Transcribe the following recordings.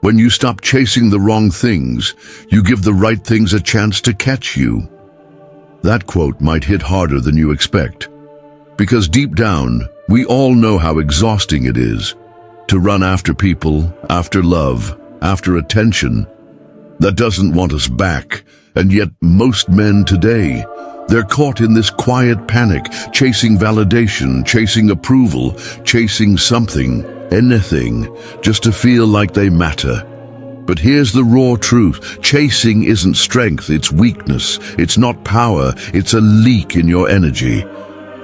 When you stop chasing the wrong things, you give the right things a chance to catch you. That quote might hit harder than you expect, because deep down, we all know how exhausting it is to run after people, after love, after attention that doesn't want us back. And yet most men today, they're caught in this quiet panic, chasing validation, chasing approval, chasing something, anything, just to feel like they matter. But here's the raw truth. Chasing isn't strength, it's weakness. It's not power, it's a leak in your energy.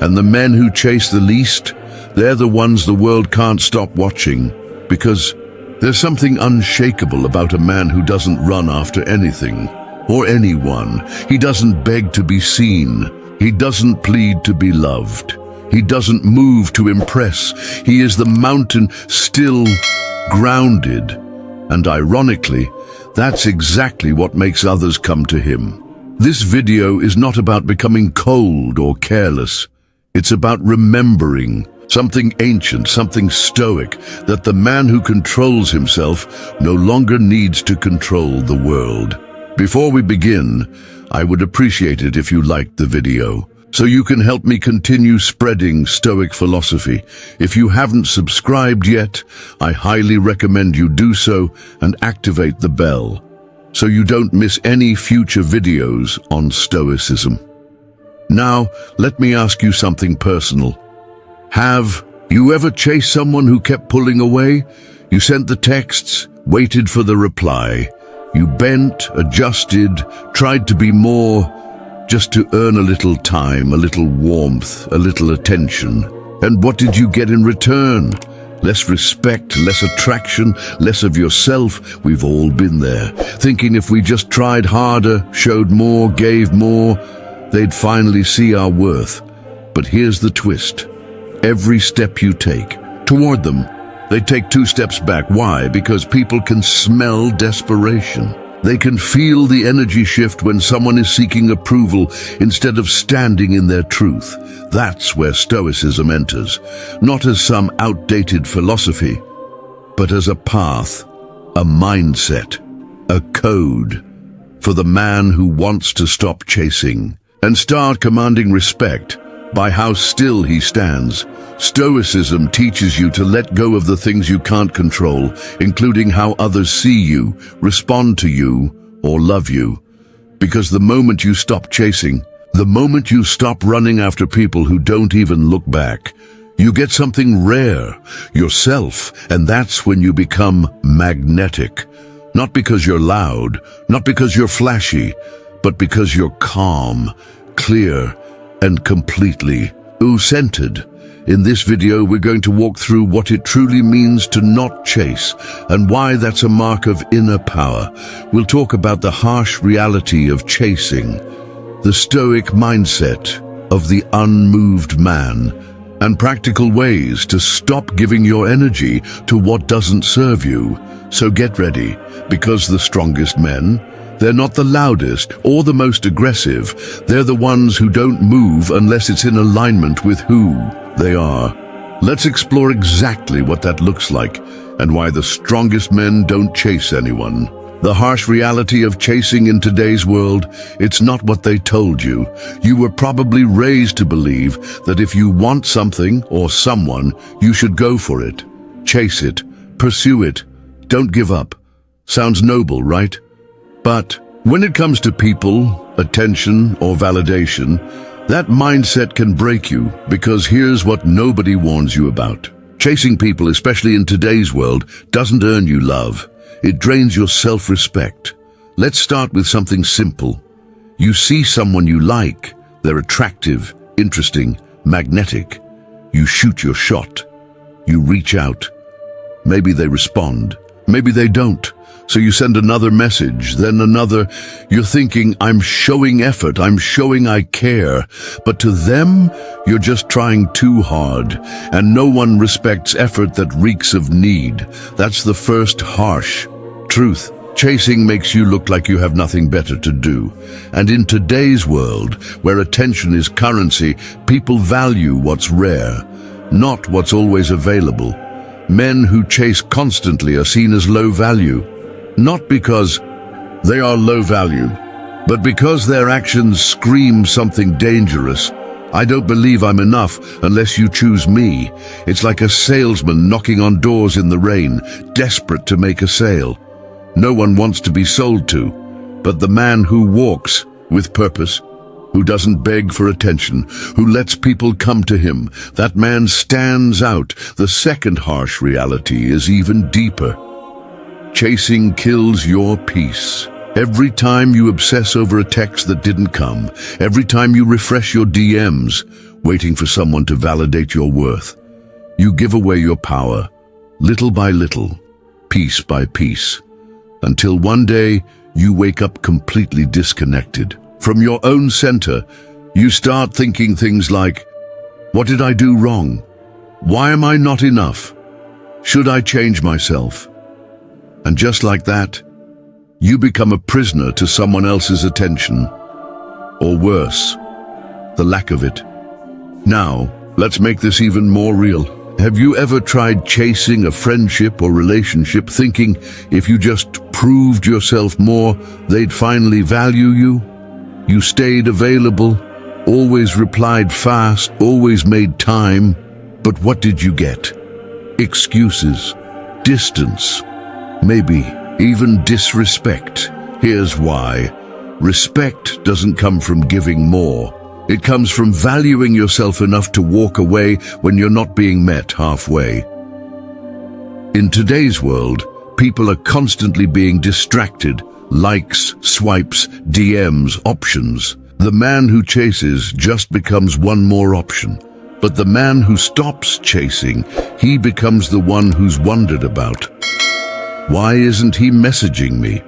And the men who chase the least, they're the ones the world can't stop watching. Because there's something unshakable about a man who doesn't run after anything or anyone. He doesn't beg to be seen. He doesn't plead to be loved. He doesn't move to impress. He is the mountain, still, grounded. And ironically, that's exactly what makes others come to him. This video is not about becoming cold or careless. It's about remembering something ancient, something stoic, that the man who controls himself no longer needs to control the world. Before we begin, I would appreciate it if you liked the video, so you can help me continue spreading Stoic philosophy. If you haven't subscribed yet, I highly recommend you do so and activate the bell, so you don't miss any future videos on Stoicism. Now, let me ask you something personal. Have you ever chased someone who kept pulling away? You sent the texts, waited for the reply. You bent, adjusted, tried to be more, just to earn a little time, a little warmth, a little attention. And what did you get in return? Less respect, less attraction, less of yourself. We've all been there, thinking if we just tried harder, showed more, gave more, they'd finally see our worth. But here's the twist. Every step you take toward them, they take 2 steps back. Why? Because people can smell desperation. They can feel the energy shift when someone is seeking approval instead of standing in their truth. That's where Stoicism enters, not as some outdated philosophy, but as a path, a mindset, a code for the man who wants to stop chasing and start commanding respect by how still he stands. Stoicism teaches you to let go of the things you can't control, including how others see you, respond to you, or love you. Because the moment you stop chasing, the moment you stop running after people who don't even look back, you get something rare, yourself, and that's when you become magnetic. Not because you're loud, not because you're flashy, but because you're calm, clear, and completely centered. In this video, we're going to walk through what it truly means to not chase and why that's a mark of inner power. We'll talk about the harsh reality of chasing, the Stoic mindset of the unmoved man, and practical ways to stop giving your energy to what doesn't serve you. So get ready, because the strongest men, they're not the loudest or the most aggressive. They're the ones who don't move unless it's in alignment with who they are. Let's explore exactly what that looks like and why the strongest men don't chase anyone. The harsh reality of chasing in today's world, it's not what they told you. You were probably raised to believe that if you want something or someone, you should go for it. Chase it, pursue it, don't give up. Sounds noble, right? But when it comes to people, attention, or validation, that mindset can break you, because here's what nobody warns you about. Chasing people, especially in today's world, doesn't earn you love. It drains your self-respect. Let's start with something simple. You see someone you like. They're attractive, interesting, magnetic. You shoot your shot. You reach out. Maybe they respond. Maybe they don't. So you send another message, then another. You're thinking, I'm showing effort, I'm showing I care. But to them, you're just trying too hard. And no one respects effort that reeks of need. That's the first harsh truth. Chasing makes you look like you have nothing better to do. And in today's world, where attention is currency, people value what's rare, not what's always available. Men who chase constantly are seen as low value. Not because they are low value, but because their actions scream something dangerous. I don't believe I'm enough unless you choose me. It's like a salesman knocking on doors in the rain, desperate to make a sale. No one wants to be sold to, but the man who walks with purpose, who doesn't beg for attention, who lets people come to him, that man stands out. The second harsh reality is even deeper. Chasing kills your peace. Every time you obsess over a text that didn't come, every time you refresh your DMs, waiting for someone to validate your worth, you give away your power, little by little, piece by piece, until one day you wake up completely disconnected. From your own center, you start thinking things like, what did I do wrong? Why am I not enough? Should I change myself? And just like that, you become a prisoner to someone else's attention, or worse, the lack of it. Now, let's make this even more real. Have you ever tried chasing a friendship or relationship thinking if you just proved yourself more, they'd finally value you? You stayed available, always replied fast, always made time, but what did you get? Excuses, distance, maybe even disrespect. Here's why. Respect doesn't come from giving more. It comes from valuing yourself enough to walk away when you're not being met halfway. In today's world, people are constantly being distracted. Likes, swipes, DMs, options. The man who chases just becomes one more option. But the man who stops chasing, he becomes the one who's wondered about. Why isn't he messaging me?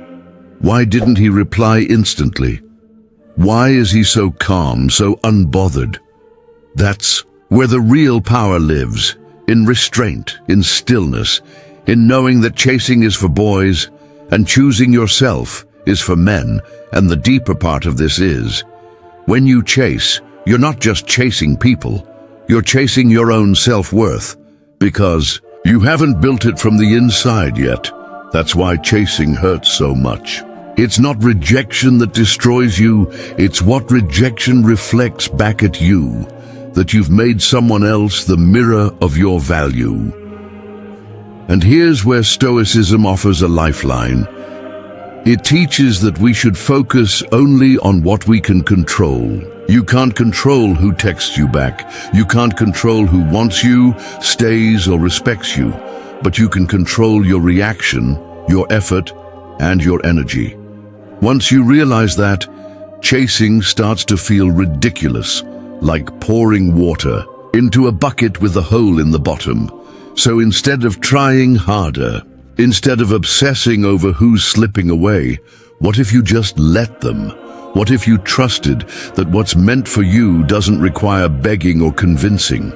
Why didn't he reply instantly? Why is he so calm, so unbothered? That's where the real power lives, in restraint, in stillness, in knowing that chasing is for boys and choosing yourself is for men. And the deeper part of this is, when you chase, you're not just chasing people, you're chasing your own self-worth, because you haven't built it from the inside yet. That's why chasing hurts so much. It's not rejection that destroys you, it's what rejection reflects back at you, that you've made someone else the mirror of your value. And here's where Stoicism offers a lifeline. It teaches that we should focus only on what we can control. You can't control who texts you back. You can't control who wants you, stays, or respects you. But you can control your reaction, your effort, and your energy. Once you realize that, chasing starts to feel ridiculous, like pouring water into a bucket with a hole in the bottom. So instead of trying harder, instead of obsessing over who's slipping away, what if you just let them? What if you trusted that what's meant for you doesn't require begging or convincing?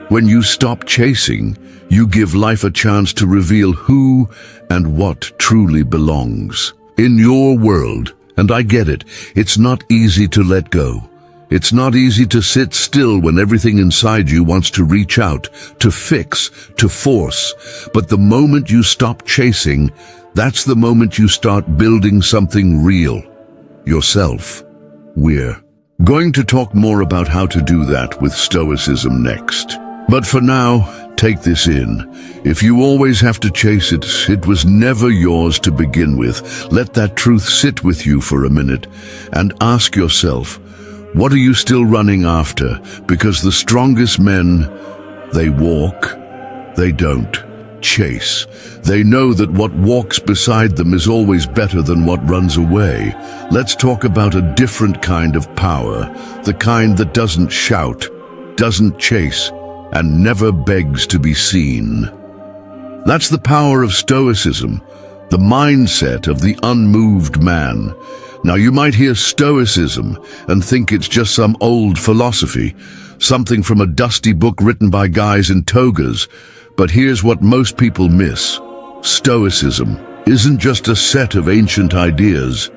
When you stop chasing, you give life a chance to reveal who and what truly belongs. In your world, and I get it, it's not easy to let go. It's not easy to sit still when everything inside you wants to reach out, to fix, to force. But the moment you stop chasing, that's the moment you start building something real. Yourself. We're going to talk more about how to do that with Stoicism next. But for now, take this in. If you always have to chase it, it was never yours to begin with. Let that truth sit with you for a minute and ask yourself, what are you still running after? Because the strongest men, they walk, they don't chase. They know that what walks beside them is always better than what runs away. Let's talk about a different kind of power, the kind that doesn't shout, doesn't chase, and never begs to be seen. That's the power of Stoicism, the mindset of the unmoved man. Now you might hear Stoicism and think it's just some old philosophy, something from a dusty book written by guys in togas. But here's what most people miss. Stoicism isn't just a set of ancient ideas.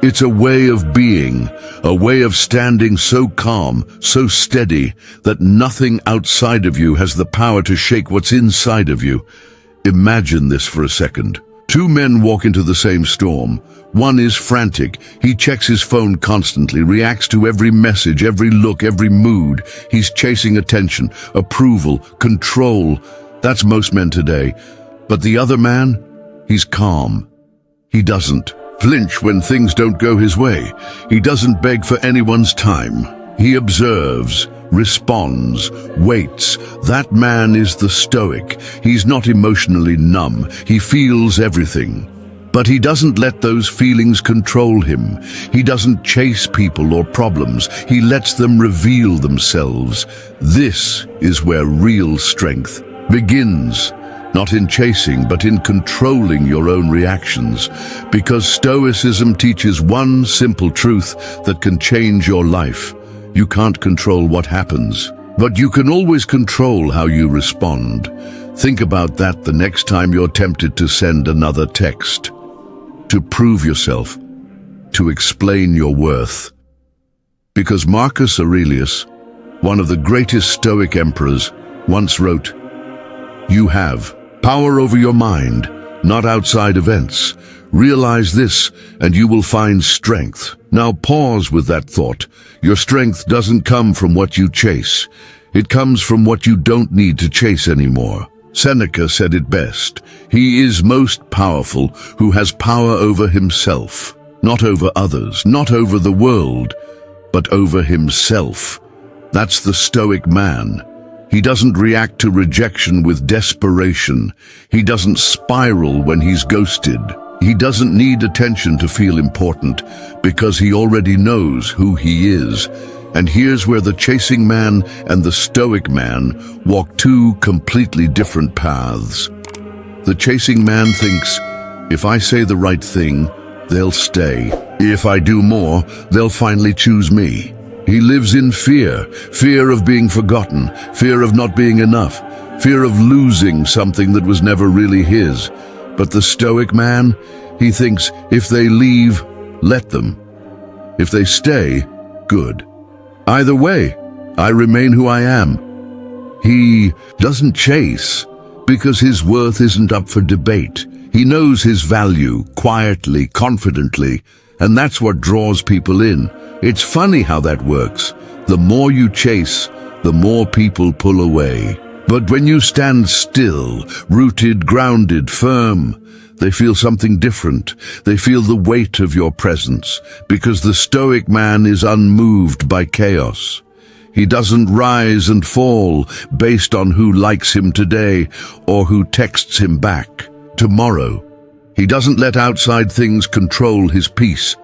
It's a way of being, a way of standing so calm, so steady, that nothing outside of you has the power to shake what's inside of you. Imagine this for a second. Two men walk into the same storm. One is frantic. He checks his phone constantly, reacts to every message, every look, every mood. He's chasing attention, approval, control. That's most men today. But the other man, he's calm. He doesn't flinch when things don't go his way. He doesn't beg for anyone's time. He observes, responds, waits. That man is the Stoic. He's not emotionally numb. He feels everything. But he doesn't let those feelings control him. He doesn't chase people or problems. He lets them reveal themselves. This is where real strength begins. Not in chasing, but in controlling your own reactions. Because Stoicism teaches one simple truth that can change your life. You can't control what happens, but you can always control how you respond. Think about that the next time you're tempted to send another text. To prove yourself, to explain your worth. Because Marcus Aurelius, one of the greatest Stoic emperors, once wrote, "You have power over your mind, not outside events. Realize this, and you will find strength." Now pause with that thought. Your strength doesn't come from what you chase. It comes from what you don't need to chase anymore. Seneca said it best. He is most powerful who has power over himself, not over others, not over the world, but over himself. That's the Stoic man. He doesn't react to rejection with desperation. He doesn't spiral when he's ghosted. He doesn't need attention to feel important because he already knows who he is. And here's where the chasing man and the Stoic man walk two completely different paths. The chasing man thinks, if I say the right thing, they'll stay. If I do more, they'll finally choose me. He lives in fear, fear of being forgotten, fear of not being enough, fear of losing something that was never really his. But the Stoic man, he thinks, if they leave, let them. If they stay, good. Either way, I remain who I am. He doesn't chase because his worth isn't up for debate. He knows his value quietly, confidently, and that's what draws people in. It's funny how that works. The more you chase, the more people pull away. But when you stand still, rooted, grounded, firm, they feel something different. They feel the weight of your presence, because the Stoic man is unmoved by chaos. He doesn't rise and fall based on who likes him today or who texts him back tomorrow. He doesn't let outside things control his peace.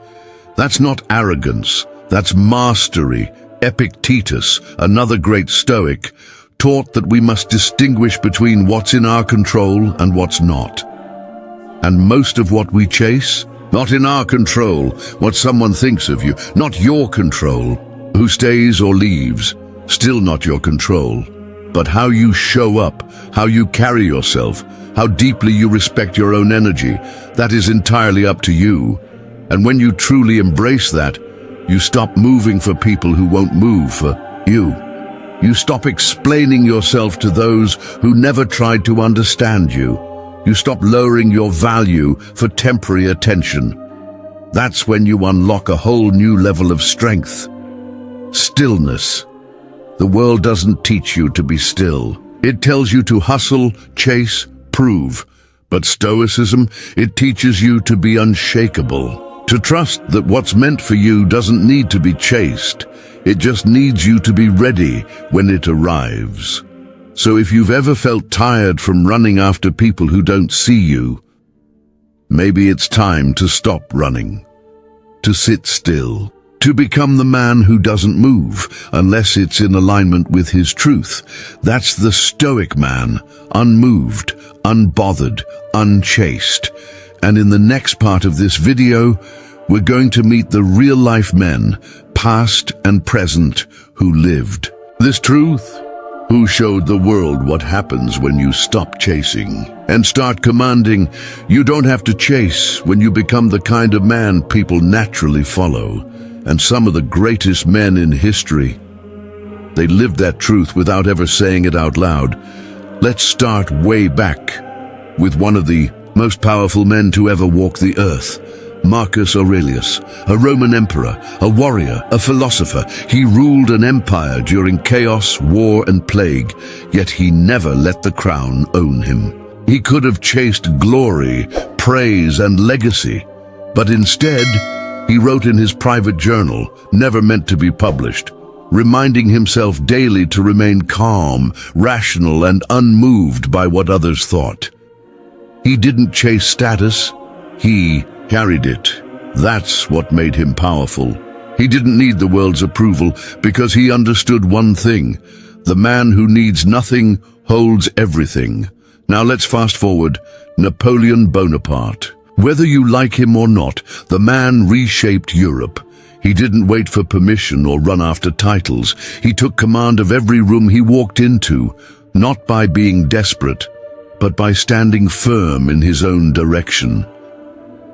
That's not arrogance, that's mastery. Epictetus, another great Stoic, taught that we must distinguish between what's in our control and what's not. And most of what we chase, not in our control, what someone thinks of you, not your control. Who stays or leaves, still not your control. But how you show up, how you carry yourself, how deeply you respect your own energy, that is entirely up to you. And when you truly embrace that, you stop moving for people who won't move for you. You stop explaining yourself to those who never tried to understand you. You stop lowering your value for temporary attention. That's when you unlock a whole new level of strength. Stillness. The world doesn't teach you to be still. It tells you to hustle, chase, prove. But Stoicism, it teaches you to be unshakable. To trust that what's meant for you doesn't need to be chased. It just needs you to be ready when it arrives. So if you've ever felt tired from running after people who don't see you, maybe it's time to stop running, to sit still, to become the man who doesn't move unless it's in alignment with his truth. That's the Stoic man, unmoved, unbothered, unchased. And in the next part of this video, we're going to meet the real-life men, past and present, who lived this truth, who showed the world what happens when you stop chasing and start commanding. You don't have to chase when you become the kind of man people naturally follow. And some of the greatest men in history, they lived that truth without ever saying it out loud. Let's start way back with one of the most powerful men to ever walk the earth. Marcus Aurelius, a Roman emperor, a warrior, a philosopher. He ruled an empire during chaos, war, and plague, yet he never let the crown own him. He could have chased glory, praise, and legacy, but instead, he wrote in his private journal, never meant to be published, reminding himself daily to remain calm, rational, and unmoved by what others thought. He didn't chase status, he carried it. That's what made him powerful. He didn't need the world's approval because he understood one thing: the man who needs nothing holds everything. Now let's fast forward. Napoleon Bonaparte. Whether you like him or not, the man reshaped Europe. He didn't wait for permission or run after titles. He took command of every room he walked into, not by being desperate, but by standing firm in his own direction.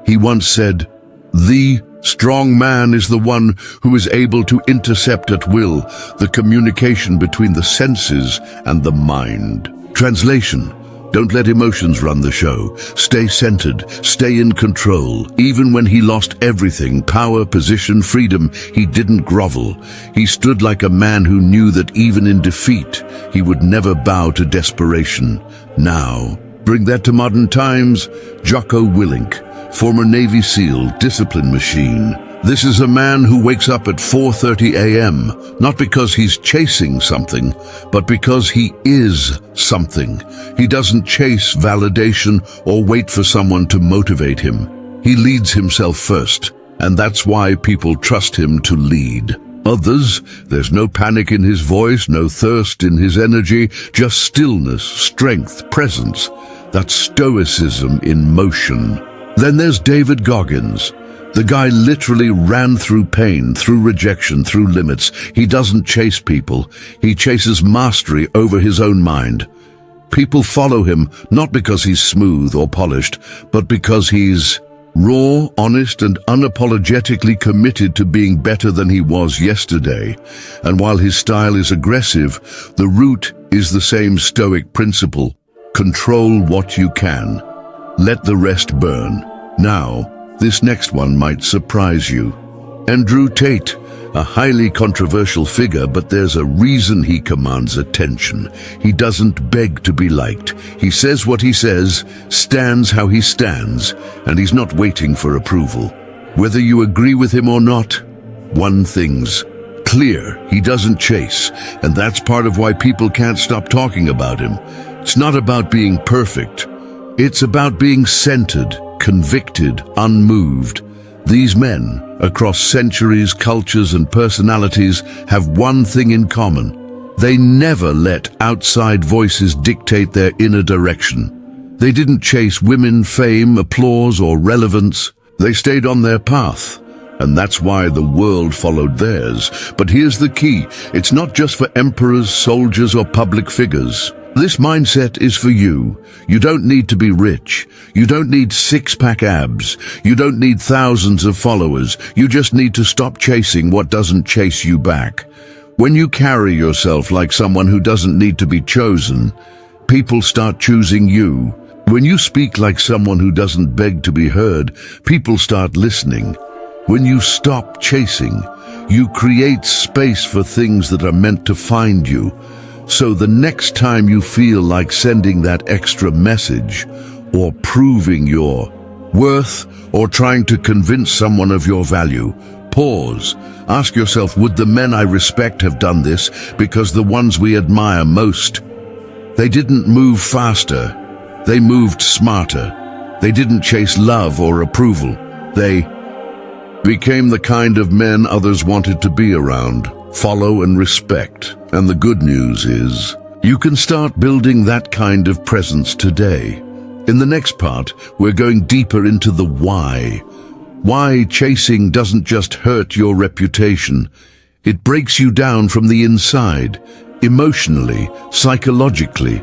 He once said, "The strong man is the one who is able to intercept at will the communication between the senses and the mind." Translation: don't let emotions run the show. Stay centered, stay in control. Even when he lost everything, power, position, freedom, he didn't grovel. He stood like a man who knew that even in defeat, he would never bow to desperation. Now, bring that to modern times. Jocko Willink, former Navy SEAL, discipline machine. This is a man who wakes up at 4:30 a.m., not because he's chasing something, but because he is something. He doesn't chase validation or wait for someone to motivate him. He leads himself first, and that's why people trust him to lead. Others, there's no panic in his voice, no thirst in his energy, just stillness, strength, presence. That's Stoicism in motion. Then there's David Goggins. The guy literally ran through pain, through rejection, through limits. He doesn't chase people. He chases mastery over his own mind. People follow him not because he's smooth or polished, but because he's raw, honest, and unapologetically committed to being better than he was yesterday. And while his style is aggressive, the root is the same Stoic principle: control what you can. Let the rest burn. Now, this next one might surprise you. Andrew Tate, a highly controversial figure, but there's a reason he commands attention. He doesn't beg to be liked. He says what he says, stands how he stands, and he's not waiting for approval. Whether you agree with him or not, one thing's clear: he doesn't chase, and that's part of why people can't stop talking about him. It's not about being perfect. It's about being centered, convicted, unmoved. These men, across centuries, cultures, and personalities, have one thing in common: they never let outside voices dictate their inner direction. They didn't chase women, fame, applause, or relevance. They stayed on their path, and that's why the world followed theirs. But here's the key: it's not just for emperors, soldiers, or public figures. This mindset is for you. You don't need to be rich. You don't need six-pack abs. You don't need thousands of followers. You just need to stop chasing what doesn't chase you back. When you carry yourself like someone who doesn't need to be chosen, people start choosing you. When you speak like someone who doesn't beg to be heard, people start listening. When you stop chasing, you create space for things that are meant to find you. So the next time you feel like sending that extra message, or proving your worth, or trying to convince someone of your value, pause. Ask yourself, would the men I respect have done this? Because the ones we admire most, they didn't move faster. They moved smarter. They didn't chase love or approval. They became the kind of men others wanted to be around, follow, and respect. And the good news is, you can start building that kind of presence today. In the next part, we're going deeper into the why. Why chasing doesn't just hurt your reputation. It breaks you down from the inside, emotionally, psychologically.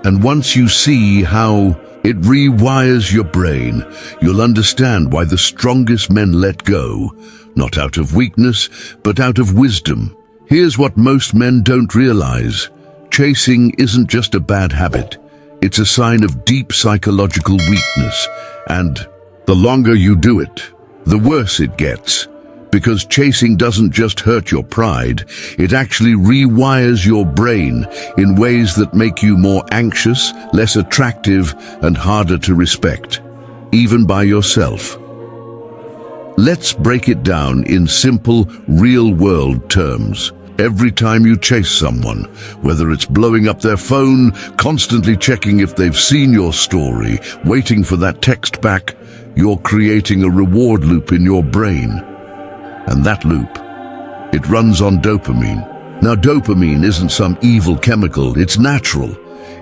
And once you see how it rewires your brain, you'll understand why the strongest men let go, not out of weakness, but out of wisdom. Here's what most men don't realize. Chasing isn't just a bad habit. It's a sign of deep psychological weakness, and the longer you do it, the worse it gets. Because chasing doesn't just hurt your pride, it actually rewires your brain in ways that make you more anxious, less attractive, and harder to respect, even by yourself. Let's break it down in simple, real-world terms. Every time you chase someone, whether it's blowing up their phone, constantly checking if they've seen your story, waiting for that text back, you're creating a reward loop in your brain. And that loop, it runs on dopamine. Now, dopamine isn't some evil chemical, it's natural.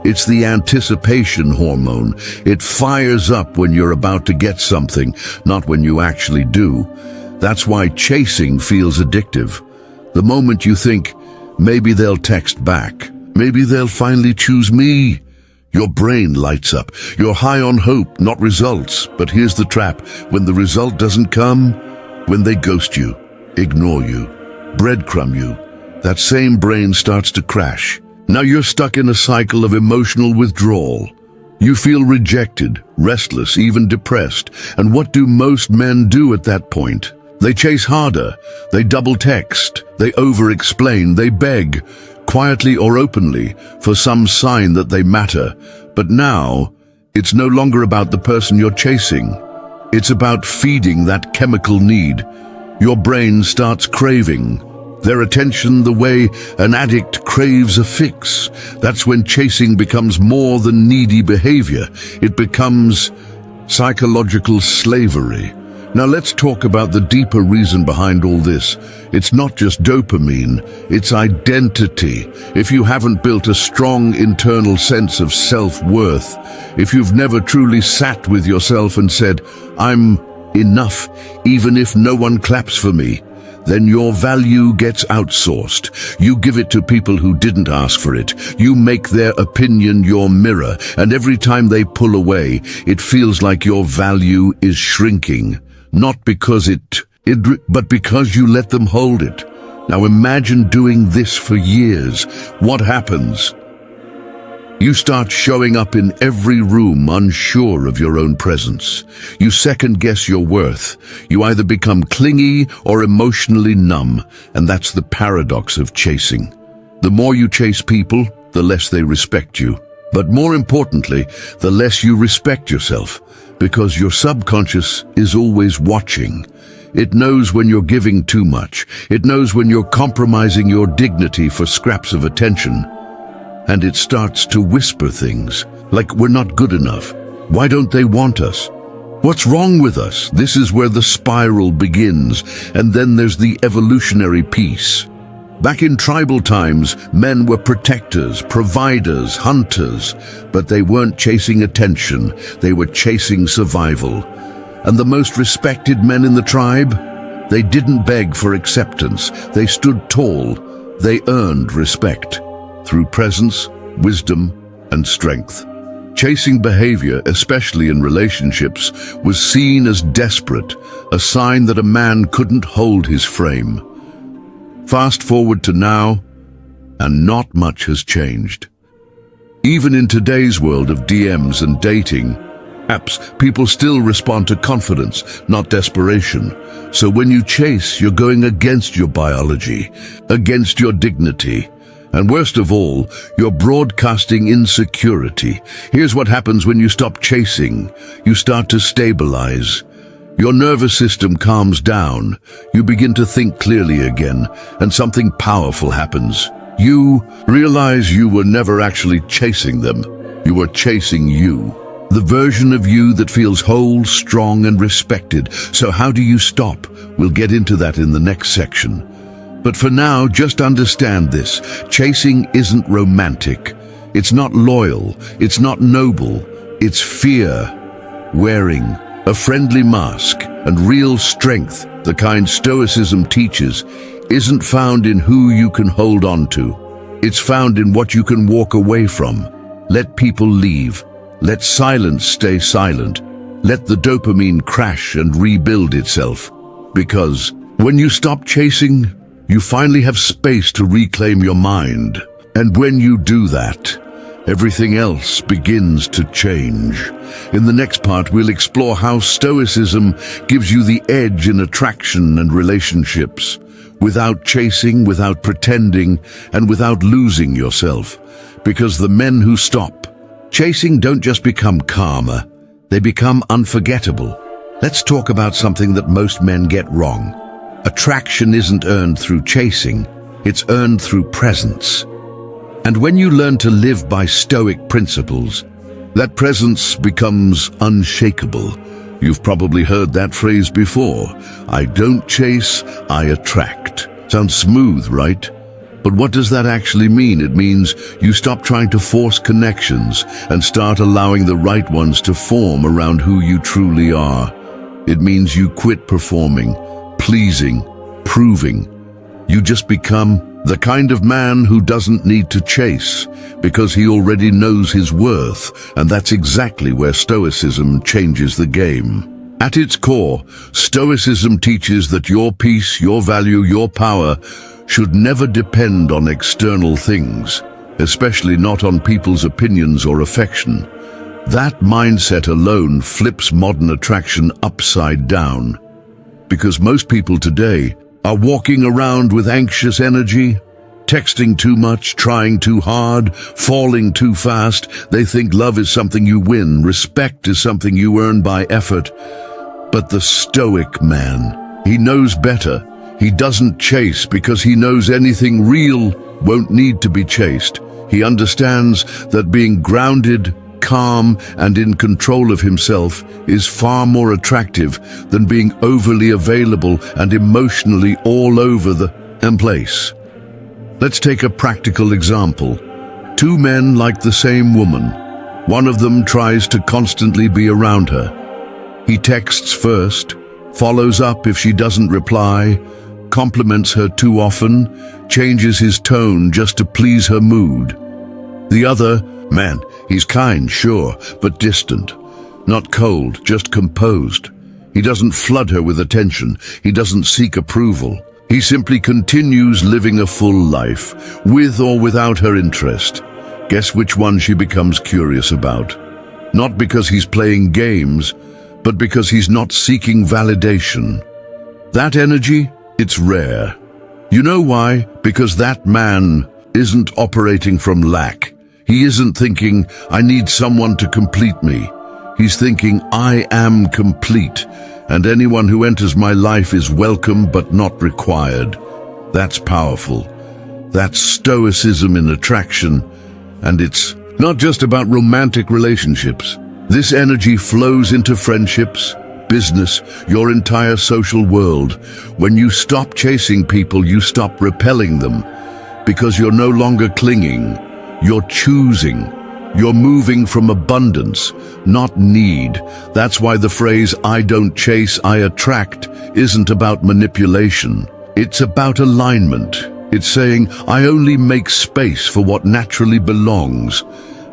It's the anticipation hormone. It fires up when you're about to get something, not when you actually do. That's why chasing feels addictive. The moment you think, maybe they'll text back, maybe they'll finally choose me, your brain lights up. You're high on hope, not results. But here's the trap. When the result doesn't come, when they ghost you, ignore you, breadcrumb you, that same brain starts to crash. Now you're stuck in a cycle of emotional withdrawal. You feel rejected, restless, even depressed. And what do most men do at that point? They chase harder, they double text, they over-explain, they beg, quietly or openly, for some sign that they matter. But now, it's no longer about the person you're chasing. It's about feeding that chemical need. Your brain starts craving their attention the way an addict craves a fix. That's when chasing becomes more than needy behavior. It becomes psychological slavery. Now let's talk about the deeper reason behind all this. It's not just dopamine, it's identity. If you haven't built a strong internal sense of self-worth, if you've never truly sat with yourself and said, I'm enough, even if no one claps for me, then your value gets outsourced. You give it to people who didn't ask for it. You make their opinion your mirror, and every time they pull away, it feels like your value is shrinking. Not because but because you let them hold it. Now imagine doing this for years. What happens? You start showing up in every room unsure of your own presence. You second-guess your worth. You either become clingy or emotionally numb, and that's the paradox of chasing. The more you chase people, the less they respect you. But more importantly, the less you respect yourself, because your subconscious is always watching. It knows when you're giving too much. It knows when you're compromising your dignity for scraps of attention. And it starts to whisper things, like we're not good enough. Why don't they want us? What's wrong with us? This is where the spiral begins, and then there's the evolutionary piece. Back in tribal times, men were protectors, providers, hunters, but they weren't chasing attention, they were chasing survival. And the most respected men in the tribe? They didn't beg for acceptance, they stood tall, they earned respect. Through presence, wisdom, and strength. Chasing behavior, especially in relationships, was seen as desperate, a sign that a man couldn't hold his frame. Fast forward to now, and not much has changed. Even in today's world of DMs and dating apps, people still respond to confidence, not desperation. So when you chase, you're going against your biology, against your dignity. And worst of all, you're broadcasting insecurity. Here's what happens when you stop chasing. You start to stabilize. Your nervous system calms down. You begin to think clearly again, and something powerful happens. You realize you were never actually chasing them. You were chasing you. The version of you that feels whole, strong, and respected. So how do you stop? We'll get into that in the next section. But for now, just understand this. Chasing isn't romantic. It's not loyal. It's not noble. It's fear. Wearing a friendly mask and real strength, the kind Stoicism teaches, isn't found in who you can hold on to. It's found in what you can walk away from. Let people leave. Let silence stay silent. Let the dopamine crash and rebuild itself. Because when you stop chasing, you finally have space to reclaim your mind. And when you do that, everything else begins to change. In the next part, we'll explore how Stoicism gives you the edge in attraction and relationships, without chasing, without pretending, and without losing yourself. Because the men who stop chasing don't just become calmer, they become unforgettable. Let's talk about something that most men get wrong. Attraction isn't earned through chasing, it's earned through presence. And when you learn to live by Stoic principles, that presence becomes unshakable. You've probably heard that phrase before. I don't chase, I attract. Sounds smooth, right? But what does that actually mean? It means you stop trying to force connections and start allowing the right ones to form around who you truly are. It means you quit performing, pleasing, proving. You just become the kind of man who doesn't need to chase because he already knows his worth, and that's exactly where Stoicism changes the game. At its core, Stoicism teaches that your peace, your value, your power should never depend on external things, especially not on people's opinions or affection. That mindset alone flips modern attraction upside down. Because most people today are walking around with anxious energy, texting too much, trying too hard, falling too fast. They think love is something you win, respect is something you earn by effort. But the Stoic man, he knows better. He doesn't chase because he knows anything real won't need to be chased. He understands that being grounded, calm, and in control of himself is far more attractive than being overly available and emotionally all over the place. Let's take a practical example. Two men like the same woman. One of them tries to constantly be around her. He texts first, follows up if she doesn't reply, compliments her too often, changes his tone just to please her mood. The other, man, he's kind, sure, but distant. Not cold, just composed. He doesn't flood her with attention. He doesn't seek approval. He simply continues living a full life, with or without her interest. Guess which one she becomes curious about? Not because he's playing games, but because he's not seeking validation. That energy, it's rare. You know why? Because that man isn't operating from lack. He isn't thinking, I need someone to complete me. He's thinking, I am complete, and anyone who enters my life is welcome but not required. That's powerful. That's Stoicism in attraction, and it's not just about romantic relationships. This energy flows into friendships, business, your entire social world. When you stop chasing people, you stop repelling them, because you're no longer clinging. You're choosing. You're moving from abundance, not need. That's why the phrase, I don't chase, I attract, isn't about manipulation. It's about alignment. It's saying, I only make space for what naturally belongs.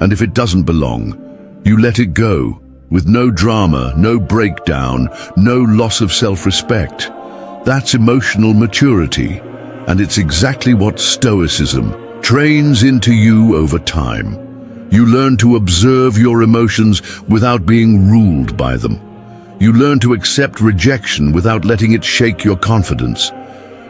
And if it doesn't belong, you let it go, with no drama, no breakdown, no loss of self-respect. That's emotional maturity, and it's exactly what Stoicism trains into you over time. You learn to observe your emotions without being ruled by them. You learn to accept rejection without letting it shake your confidence.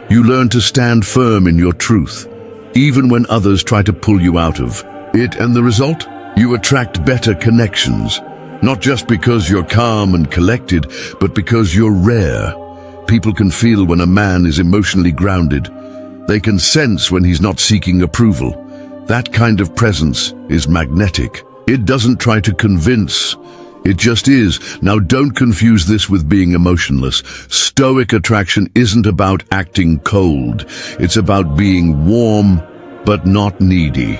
You learn to stand firm in your truth, even when others try to pull you out of it. And the result? You attract better connections, not just because you're calm and collected, but because you're rare. People can feel when a man is emotionally grounded. They can sense when he's not seeking approval. That kind of presence is magnetic. It doesn't try to convince. It just is. Now, don't confuse this with being emotionless. Stoic attraction isn't about acting cold. It's about being warm, but not needy.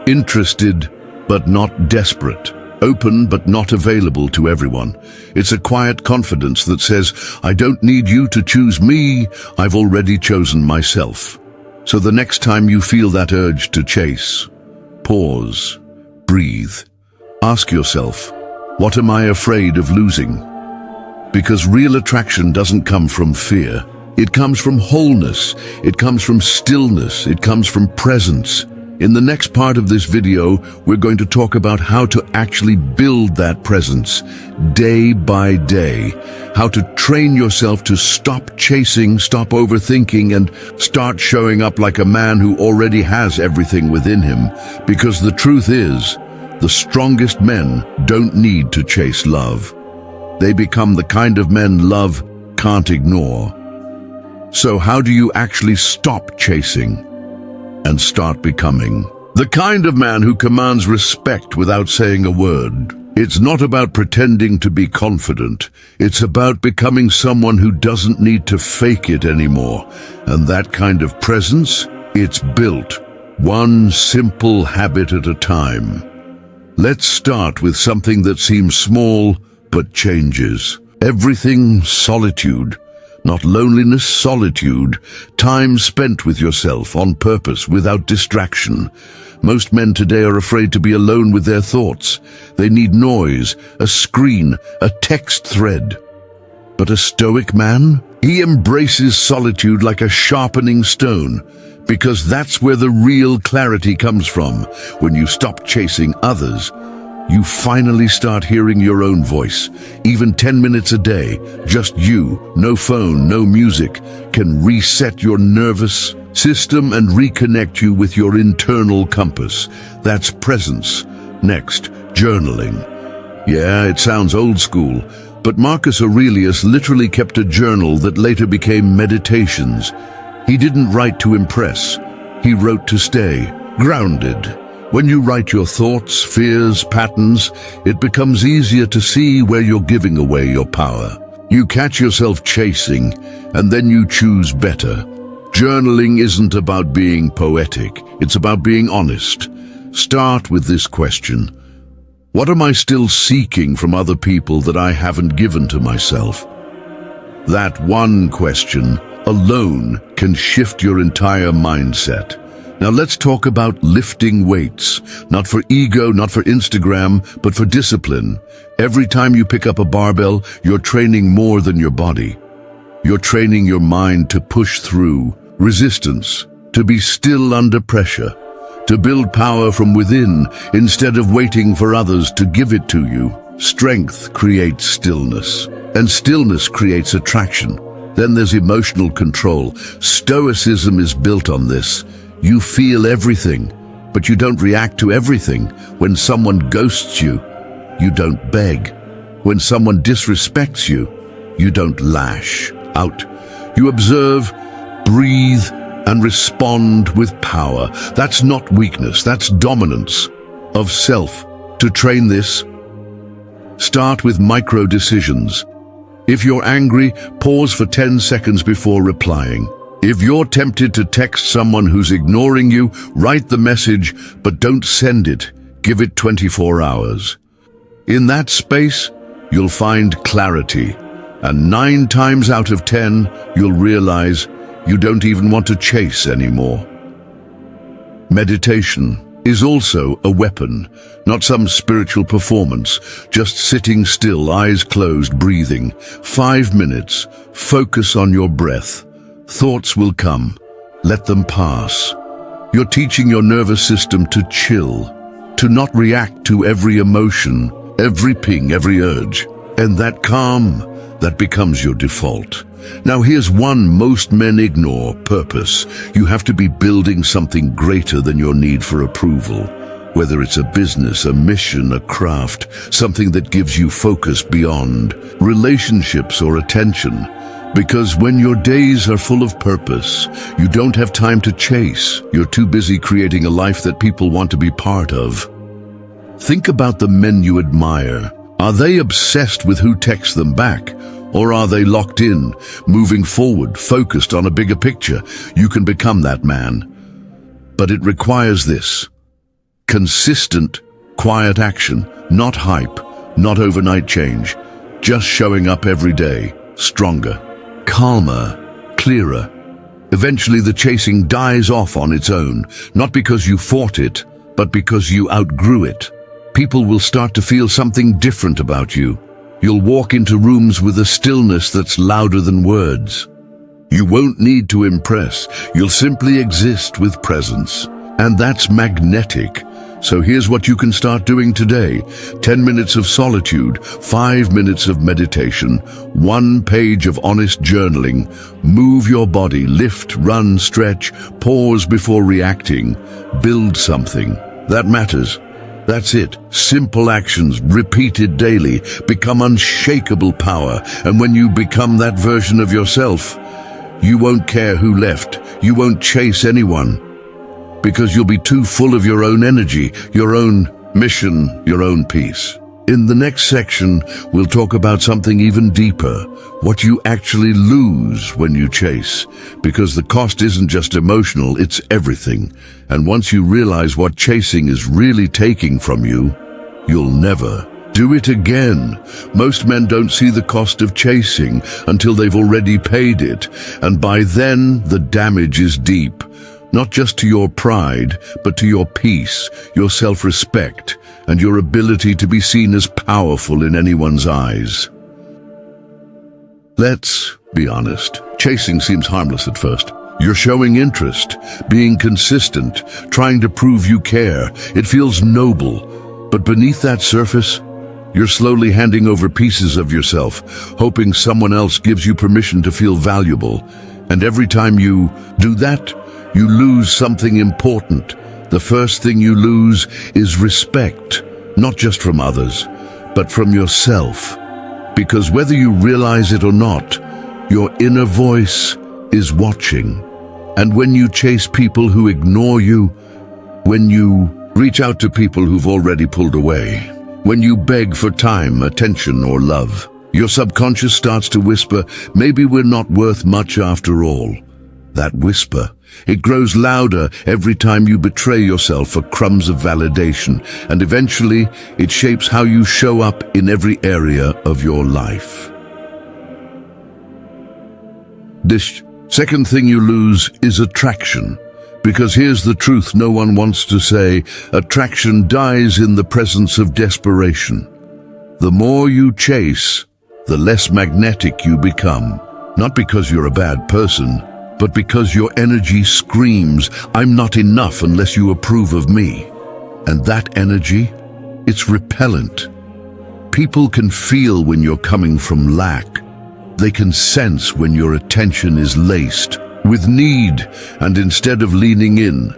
Interested, but not desperate. Open, but not available to everyone. It's a quiet confidence that says, I don't need you to choose me. I've already chosen myself. So the next time you feel that urge to chase, pause, breathe. Ask yourself, what am I afraid of losing? Because real attraction doesn't come from fear. It comes from wholeness. It comes from stillness. It comes from presence. In the next part of this video, we're going to talk about how to actually build that presence day by day, how to train yourself to stop chasing, stop overthinking, and start showing up like a man who already has everything within him. Because the truth is, the strongest men don't need to chase love. They become the kind of men love can't ignore. So how do you actually stop chasing and start becoming the kind of man who commands respect without saying a word? It's not about pretending to be confident. It's about becoming someone who doesn't need to fake it anymore. And that kind of presence, it's built one simple habit at a time. Let's start with something that seems small but changes everything. Solitude. Not loneliness, solitude. Time spent with yourself, on purpose, without distraction. Most men today are afraid to be alone with their thoughts. They need noise, a screen, a text thread. But a Stoic man? He embraces solitude like a sharpening stone, because that's where the real clarity comes from. When you stop chasing others, you finally start hearing your own voice. Even 10 minutes a day, just you, no phone, no music, can reset your nervous system and reconnect you with your internal compass. That's presence. Next, journaling. Yeah, it sounds old school, but Marcus Aurelius literally kept a journal that later became meditations. He didn't write to impress. He wrote to stay grounded. When you write your thoughts, fears, patterns, it becomes easier to see where you're giving away your power. You catch yourself chasing, and then you choose better. Journaling isn't about being poetic, it's about being honest. Start with this question. What am I still seeking from other people that I haven't given to myself? That one question alone can shift your entire mindset. Now let's talk about lifting weights. Not for ego, not for Instagram, but for discipline. Every time you pick up a barbell, you're training more than your body. You're training your mind to push through resistance, to be still under pressure, to build power from within instead of waiting for others to give it to you. Strength creates stillness, and stillness creates attraction. Then there's emotional control. Stoicism is built on this. You feel everything, but you don't react to everything. When someone ghosts you, you don't beg. When someone disrespects you, you don't lash out. You observe, breathe, and respond with power. That's not weakness, that's dominance of self. To train this, start with micro decisions. If you're angry, pause for 10 seconds before replying. If you're tempted to text someone who's ignoring you, write the message, but don't send it. Give it 24 hours. In that space, you'll find clarity, and 9 times out of 10, you'll realize you don't even want to chase anymore. Meditation is also a weapon, not some spiritual performance, just sitting still, eyes closed, breathing. 5 minutes, focus on your breath. Thoughts will come. Let them pass. You're teaching your nervous system to chill, to not react to every emotion, every ping, every urge. And that calm, that becomes your default. Now here's one most men ignore: purpose. You have to be building something greater than your need for approval. Whether it's a business, a mission, a craft, something that gives you focus beyond relationships or attention. Because when your days are full of purpose, you don't have time to chase. You're too busy creating a life that people want to be part of. Think about the men you admire. Are they obsessed with who texts them back? Or are they locked in, moving forward, focused on a bigger picture? You can become that man. But it requires this: consistent, quiet action, not hype, not overnight change, just showing up every day, stronger, calmer, clearer. Eventually the chasing dies off on its own, not because you fought it, but because you outgrew it. People will start to feel something different about you. You'll walk into rooms with a stillness that's louder than words. You won't need to impress. You'll simply exist with presence. And that's magnetic. So here's what you can start doing today. 10 minutes of solitude, 5 minutes of meditation, 1 page of honest journaling. Move your body, lift, run, stretch, pause before reacting. Build something. That matters. That's it. Simple actions, repeated daily, become unshakable power. And when you become that version of yourself, you won't care who left. You won't chase anyone, because you'll be too full of your own energy, your own mission, your own peace. In the next section, we'll talk about something even deeper, what you actually lose when you chase, because the cost isn't just emotional, it's everything. And once you realize what chasing is really taking from you, you'll never do it again. Most men don't see the cost of chasing until they've already paid it, and by then the damage is deep. Not just to your pride, but to your peace, your self-respect, and your ability to be seen as powerful in anyone's eyes. Let's be honest. Chasing seems harmless at first. You're showing interest, being consistent, trying to prove you care. It feels noble. But beneath that surface, you're slowly handing over pieces of yourself, hoping someone else gives you permission to feel valuable. And every time you do that, you lose something important. The first thing you lose is respect, not just from others, but from yourself. Because whether you realize it or not, your inner voice is watching. And when you chase people who ignore you, when you reach out to people who've already pulled away, when you beg for time, attention, or love, your subconscious starts to whisper, maybe we're not worth much after all. That whisper, it grows louder every time you betray yourself for crumbs of validation, and eventually it shapes how you show up in every area of your life. This second thing you lose is attraction, because here's the truth no one wants to say: attraction dies in the presence of desperation. The more you chase, the less magnetic you become, not because you're a bad person, but because your energy screams, I'm not enough unless you approve of me. And that energy, it's repellent. People can feel when you're coming from lack. They can sense when your attention is laced with need, and instead of leaning in,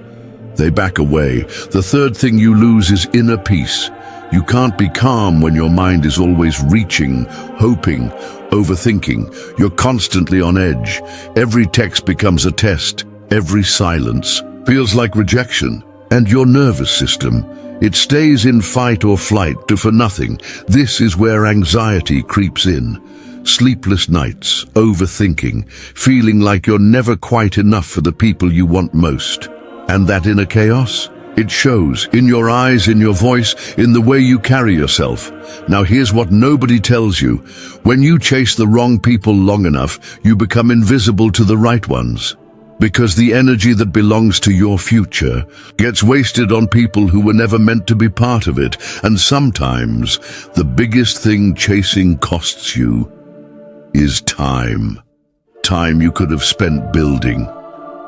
they back away. The third thing you lose is inner peace. You can't be calm when your mind is always reaching, hoping, overthinking. You're constantly on edge. Every text becomes a test. Every silence feels like rejection. And your nervous system, it stays in fight or flight for nothing. This is where anxiety creeps in. Sleepless nights, overthinking, feeling like you're never quite enough for the people you want most. And that inner chaos? It shows in your eyes, in your voice, in the way you carry yourself. Now here's what nobody tells you. When you chase the wrong people long enough, you become invisible to the right ones. Because the energy that belongs to your future gets wasted on people who were never meant to be part of it. And sometimes the biggest thing chasing costs you is time. Time you could have spent building.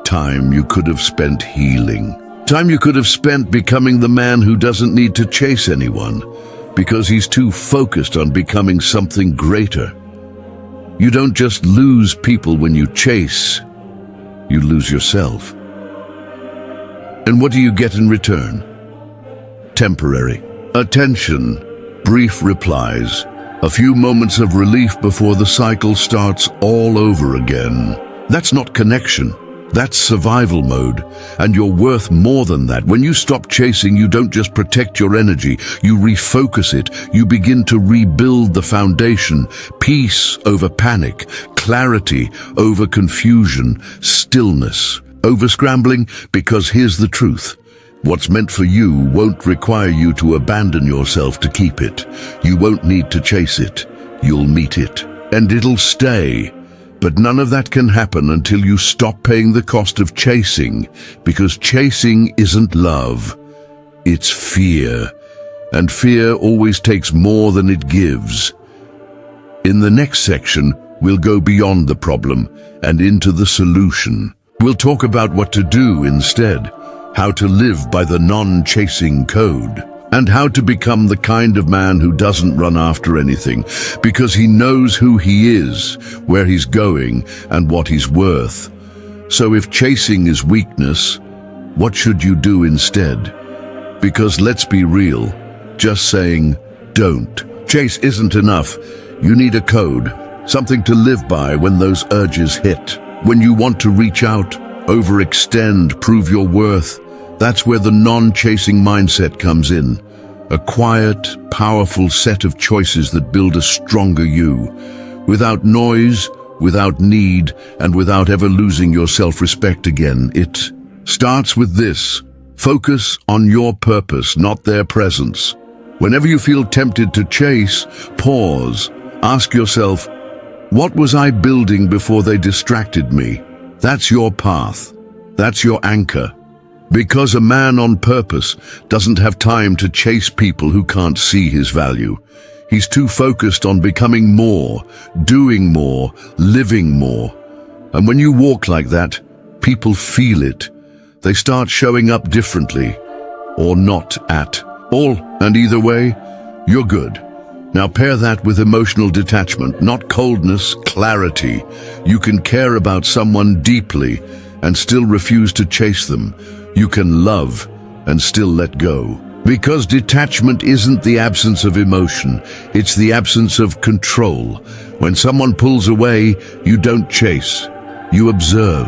Time you could have spent healing. Time you could have spent becoming the man who doesn't need to chase anyone because he's too focused on becoming something greater. You don't just lose people when you chase, you lose yourself. And what do you get in return? Temporary attention, brief replies, a few moments of relief before the cycle starts all over again. That's not connection. That's survival mode, and you're worth more than that. When you stop chasing, you don't just protect your energy, you refocus it. You begin to rebuild the foundation. Peace over panic, clarity over confusion, stillness over scrambling, because here's the truth. What's meant for you won't require you to abandon yourself to keep it. You won't need to chase it. You'll meet it, and it'll stay. But none of that can happen until you stop paying the cost of chasing, because chasing isn't love, it's fear. And fear always takes more than it gives. In the next section, we'll go beyond the problem and into the solution. We'll talk about what to do instead, how to live by the non-chasing code, and how to become the kind of man who doesn't run after anything because he knows who he is, where he's going, and what he's worth. So if chasing is weakness, what should you do instead? Because let's be real, just saying, don't chase isn't enough. You need a code, something to live by when those urges hit. When you want to reach out, overextend, prove your worth, that's where the non-chasing mindset comes in. A quiet, powerful set of choices that build a stronger you. Without noise, without need, and without ever losing your self-respect again. It starts with this. Focus on your purpose, not their presence. Whenever you feel tempted to chase, pause. Ask yourself, what was I building before they distracted me? That's your path. That's your anchor. Because a man on purpose doesn't have time to chase people who can't see his value. He's too focused on becoming more, doing more, living more. And when you walk like that, people feel it. They start showing up differently, or not at all. And either way, you're good. Now pair that with emotional detachment, not coldness, clarity. You can care about someone deeply and still refuse to chase them. You can love and still let go. Because detachment isn't the absence of emotion, it's the absence of control. When someone pulls away, you don't chase. You observe.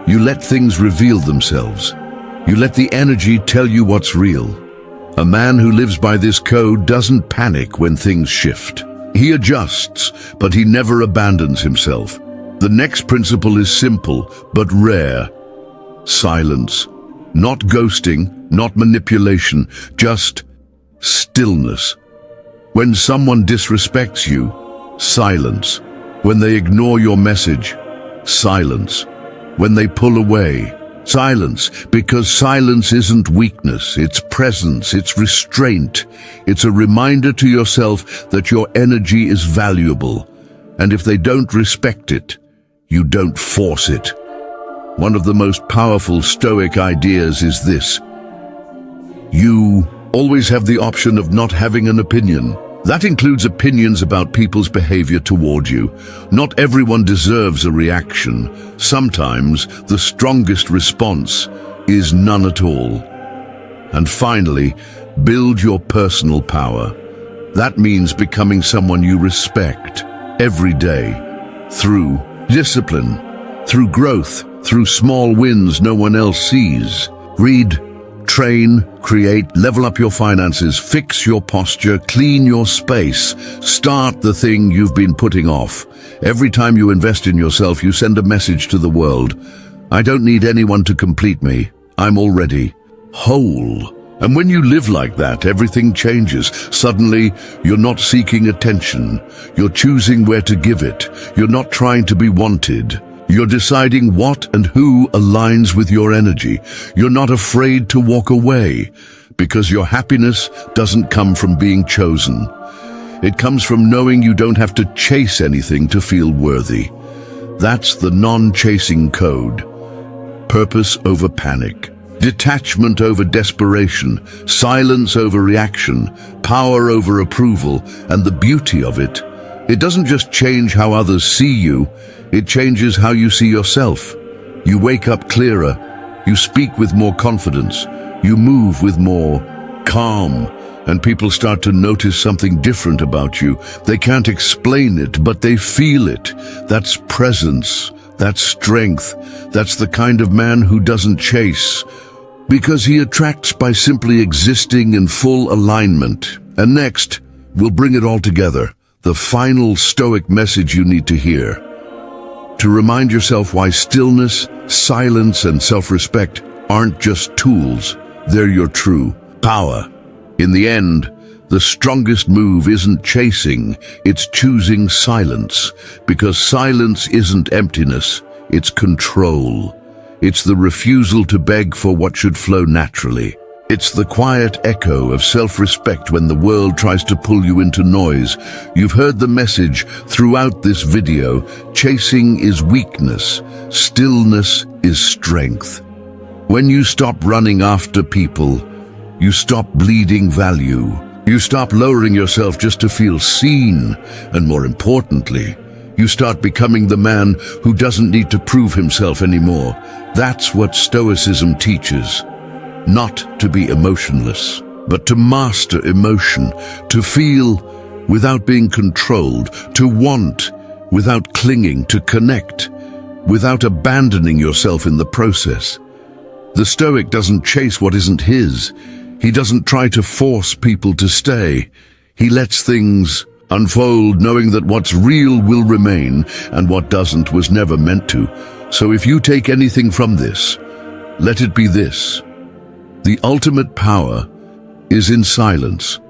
You let things reveal themselves. You let the energy tell you what's real. A man who lives by this code doesn't panic when things shift. He adjusts, but he never abandons himself. The next principle is simple, but rare. Silence. Not ghosting, not manipulation, just stillness. When someone disrespects you, silence. When they ignore your message, silence. When they pull away, silence. Because silence isn't weakness, it's presence, it's restraint. It's a reminder to yourself that your energy is valuable. And if they don't respect it, you don't force it. One of the most powerful Stoic ideas is this. You always have the option of not having an opinion. That includes opinions about people's behavior toward you. Not everyone deserves a reaction. Sometimes the strongest response is none at all. And finally, build your personal power. That means becoming someone you respect every day through discipline, through growth, through small wins no one else sees. Read, train, create, level up your finances, fix your posture, clean your space, start the thing you've been putting off. Every time you invest in yourself, you send a message to the world. I don't need anyone to complete me. I'm already whole. And when you live like that, everything changes. Suddenly, you're not seeking attention. You're choosing where to give it. You're not trying to be wanted. You're deciding what and who aligns with your energy. You're not afraid to walk away, because your happiness doesn't come from being chosen. It comes from knowing you don't have to chase anything to feel worthy. That's the non-chasing code. Purpose over panic. Detachment over desperation. Silence over reaction. Power over approval. And the beauty of it, it doesn't just change how others see you, it changes how you see yourself. You wake up clearer. You speak with more confidence. You move with more calm. And people start to notice something different about you. They can't explain it, but they feel it. That's presence. That's strength. That's the kind of man who doesn't chase, because he attracts by simply existing in full alignment. And next, we'll bring it all together. The final Stoic message you need to hear. To remind yourself why stillness, silence, and self-respect aren't just tools. They're your true power. In the end, the strongest move isn't chasing, it's choosing silence. Because silence isn't emptiness, it's control. It's the refusal to beg for what should flow naturally. It's the quiet echo of self-respect when the world tries to pull you into noise. You've heard the message throughout this video. Chasing is weakness. Stillness is strength. When you stop running after people, you stop bleeding value. You stop lowering yourself just to feel seen, and more importantly, you start becoming the man who doesn't need to prove himself anymore. That's what Stoicism teaches. Not to be emotionless, but to master emotion, to feel without being controlled, to want without clinging, to connect without abandoning yourself in the process. The Stoic doesn't chase what isn't his. He doesn't try to force people to stay. He lets things unfold, knowing that what's real will remain and what doesn't was never meant to. So if you take anything from this, let it be this. The ultimate power is in silence,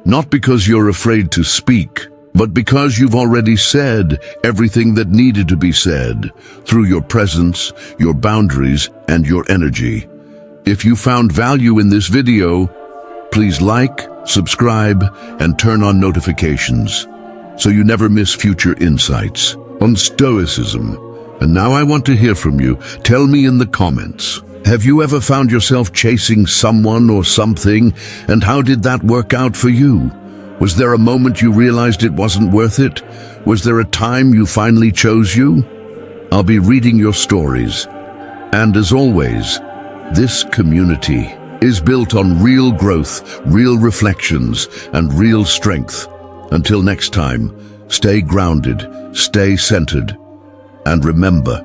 not because you're afraid to speak, but because you've already said everything that needed to be said through your presence, your boundaries, and your energy. If you found value in this video, please like, subscribe, and turn on notifications so you never miss future insights on Stoicism. And now I want to hear from you. Tell me in the comments, have you ever found yourself chasing someone or something, and how did that work out for you? Was there a moment you realized it wasn't worth it? Was there a time you finally chose you? I'll be reading your stories. And as always, this community is built on real growth, real reflections, and real strength. Until next time, stay grounded, stay centered, and remember,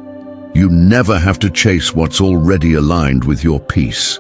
you never have to chase what's already aligned with your peace.